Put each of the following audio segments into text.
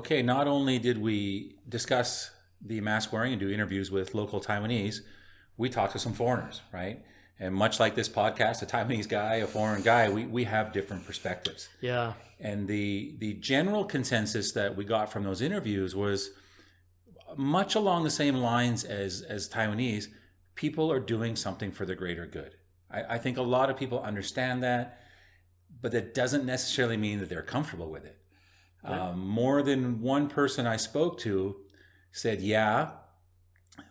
Okay, not only did we discuss the mask wearing and do interviews with local Taiwanese, we talked to some foreigners, right? And much like this podcast, a Taiwanese guy, a foreign guy, we have different perspectives. Yeah. And the general consensus that we got from those interviews was much along the same lines as Taiwanese. People are doing something for the greater good. I think a lot of people understand that, but that doesn't necessarily mean that they're comfortable with it. More than one person I spoke to said, yeah,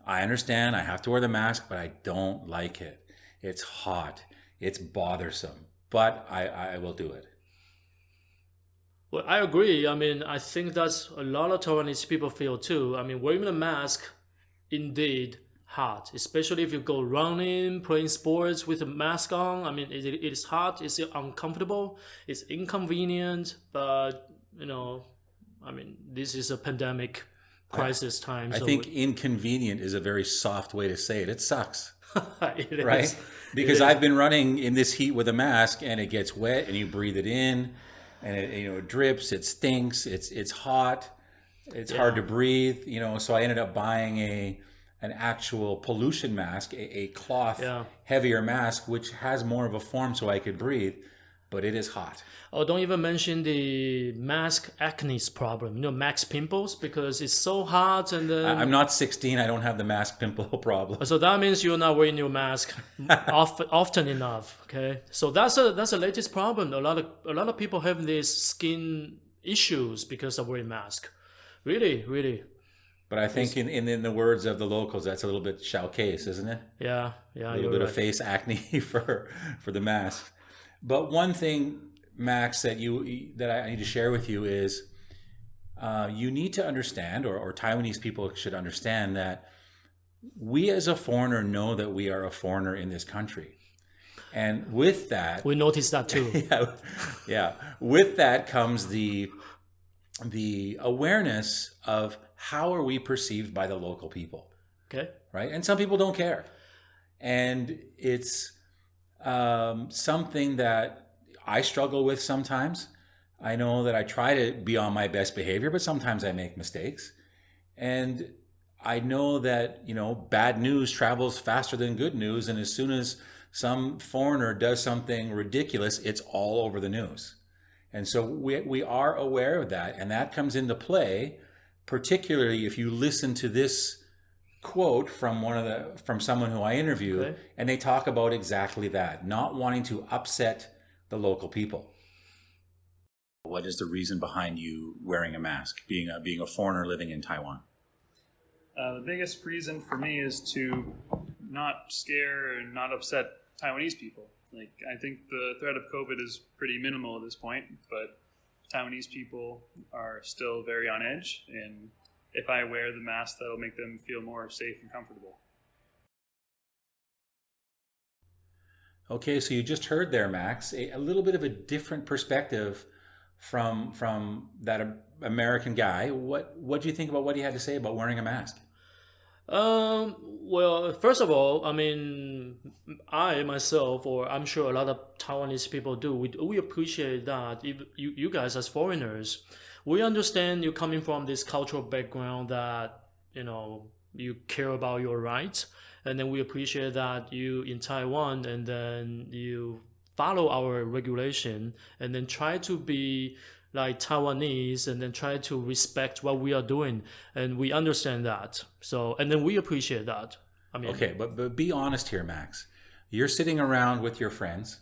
I understand I have to wear the mask, but I don't like it. It's hot. It's bothersome, but I will do it. Well, I agree. I mean, I think that's a lot of Taiwanese people feel too. I mean, wearing the mask, indeed, hot, especially if you go running, playing sports with a mask on. I mean, it is hot, it's uncomfortable, it's inconvenient, but, I mean, this is a pandemic crisis time. I So think inconvenient is a very soft way to say it. It sucks, it is. right? Because I've been running in this heat with a mask, and it gets wet, and you breathe it in, and it drips, it stinks, it's hot, it's hard to breathe. So I ended up buying an actual pollution mask, a cloth heavier mask, which has more of a form so I could breathe, but it is hot. Oh, don't even mention the mask acne problem, mask pimples, because it's so hot and then... I'm not 16, I don't have the mask pimple problem. So that means you're not wearing your mask often enough, okay? So that's the latest problem. A lot of people have these skin issues because of wearing mask. Really, really. But I think in the words of the locals, that's a little bit showcase, isn't it? Yeah, a little bit of face acne for the mask. But one thing, Max, that I need to share with you is you need to understand, or Taiwanese people should understand, that we as a foreigner know that we are a foreigner in this country. And with that... We noticed that too. yeah. With that comes the awareness of how are we perceived by the local people. Okay. Right? And some people don't care. And it's something that I struggle with sometimes. I know that I try to be on my best behavior, but sometimes I make mistakes. And I know that, bad news travels faster than good news. And as soon as some foreigner does something ridiculous, it's all over the news. And so we are aware of that. And that comes into play, particularly if you listen to this quote from someone who I interviewed, and they talk about exactly that, not wanting to upset the local people. What is the reason behind you wearing a mask, being a foreigner living in Taiwan? The biggest reason for me is to not scare and not upset Taiwanese people. I think the threat of COVID is pretty minimal at this point, but Taiwanese people are still very on edge, and if I wear the mask, that'll make them feel more safe and comfortable. Okay, so you just heard there, Max, a little bit of a different perspective from that American guy. What do you think about what he had to say about wearing a mask? Well, first of all, I mean, I myself, or I'm sure a lot of Taiwanese people do, we appreciate that. If you guys as foreigners, we understand you coming from this cultural background that, you care about your rights. And then we appreciate that you in Taiwan, and then you follow our regulation and then try to be like Taiwanese and then try to respect what we are doing. And we understand that. So, and then we appreciate that. I mean, okay, but be honest here, Max. You're sitting around with your friends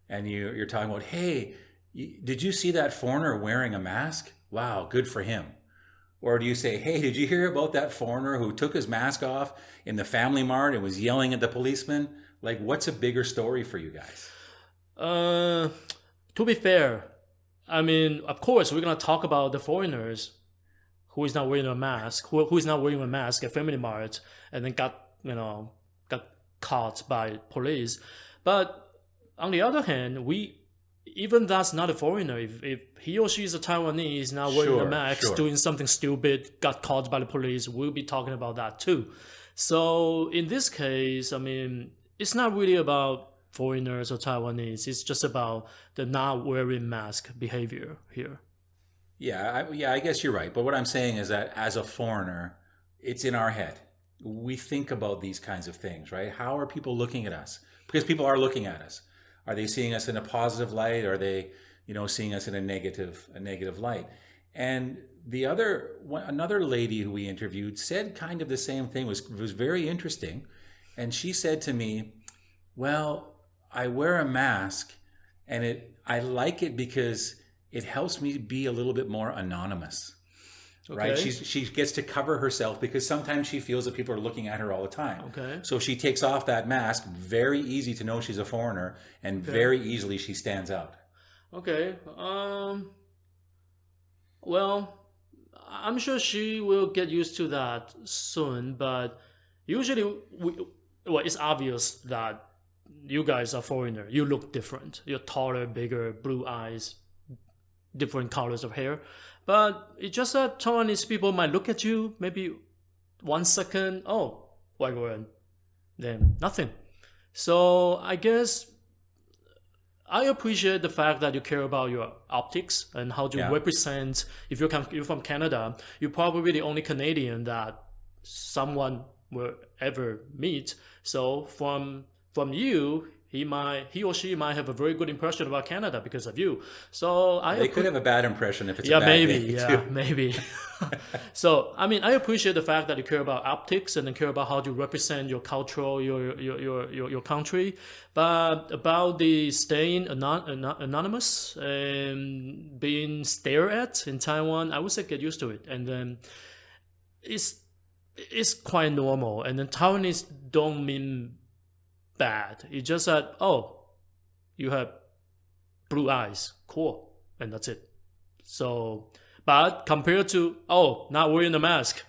and you're talking about, hey, did you see that foreigner wearing a mask? Wow, good for him. Or do you say, hey, did you hear about that foreigner who took his mask off in the Family Mart and was yelling at the policeman? Like, what's a bigger story for you guys? To be fair, I mean, of course, we're going to talk about the foreigners who is not wearing a mask, who is not wearing a mask at Family Mart and then got caught by police. But on the other hand, even that's not a foreigner. If he or she is a Taiwanese now wearing a mask, doing something stupid, got caught by the police, we'll be talking about that too. So in this case, I mean, it's not really about foreigners or Taiwanese. It's just about the not wearing mask behavior here. Yeah, I guess you're right. But what I'm saying is that as a foreigner, it's in our head. We think about these kinds of things, right? How are people looking at us? Because people are looking at us. Are they seeing us in a positive light? Are they, seeing us in a negative light? And another lady who we interviewed said kind of the same thing. Was very interesting, and she said to me, "Well, I wear a mask, and I like it because it helps me be a little bit more anonymous." Right? Okay. She gets to cover herself because sometimes she feels that people are looking at her all the time. Okay. So if she takes off that mask, very easy to know she's a foreigner, and very easily she stands out. Okay. Well, I'm sure she will get used to that soon, but usually it's obvious that you guys are foreigner. You look different. You're taller, bigger, blue eyes, different colors of hair. But it's just that Taiwanese people might look at you maybe 1 second, oh, white girl, then nothing. So I guess I appreciate the fact that you care about your optics and how to represent. If you're from Canada, you're probably the only Canadian that someone will ever meet. So from you, he or she might have a very good impression about Canada because of you. So they could have a bad impression if it's a bad day, too. Maybe. So I appreciate the fact that you care about optics and you care about how to represent your culture, your country. But about the staying anonymous and being stared at in Taiwan, I would say get used to it, and then it's quite normal. And then Taiwanese don't mean bad. It's just that, oh, you have blue eyes, cool, and that's it. So, but compared to, oh, not wearing a mask,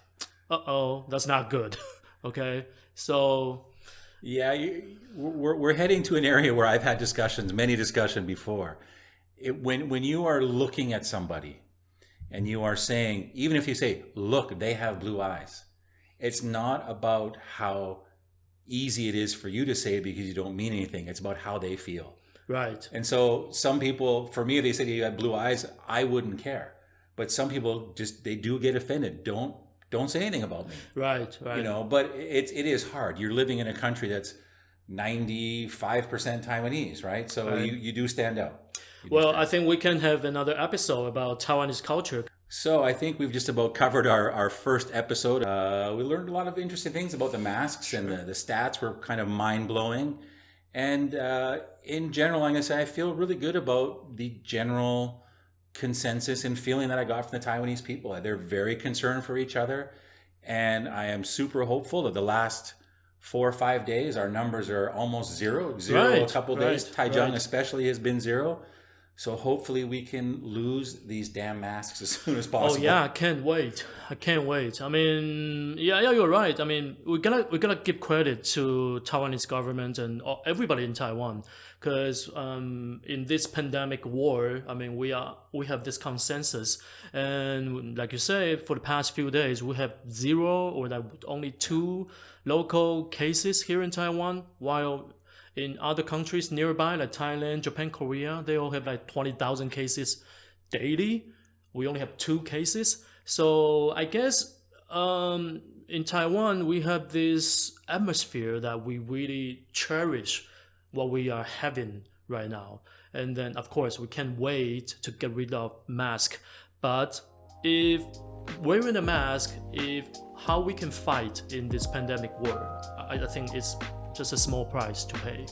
that's not good. Okay, so yeah, we're heading to an area where I've had many discussions before. When you are looking at somebody and you are saying, even if you say, look, they have blue eyes, it's not about how easy it is for you to say it because you don't mean anything. It's about how they feel. Right. And so some people, for me, if they said you had blue eyes, I wouldn't care. But some people they do get offended. Don't say anything about me. Right. But it is hard. You're living in a country that's 95% Taiwanese, right? So you do stand out. I think we can have another episode about Taiwanese culture. So I think we've just about covered our first episode. We learned a lot of interesting things about the masks, and the stats were kind of mind-blowing. And in general, I'm going to say I feel really good about the general consensus and feeling that I got from the Taiwanese people. They're very concerned for each other. And I am super hopeful that the last 4 or 5 days, our numbers are almost zero a couple of days. Taichung especially has been zero. So hopefully we can lose these damn masks as soon as possible. Oh yeah, I can't wait. I mean, yeah, you're right. I mean, we gotta give credit to Taiwanese government and everybody in Taiwan, because in this pandemic war, I mean, we have this consensus, and like you say, for the past few days, we have 0 or like only 2 local cases here in Taiwan, while in other countries nearby, like Thailand, Japan, Korea, they all have like 20,000 cases daily. We only have 2 cases. So I guess in Taiwan, we have this atmosphere that we really cherish what we are having right now. And then, of course, we can't wait to get rid of mask. But if wearing a mask, how we can fight in this pandemic war, I think it's just a small price to pay.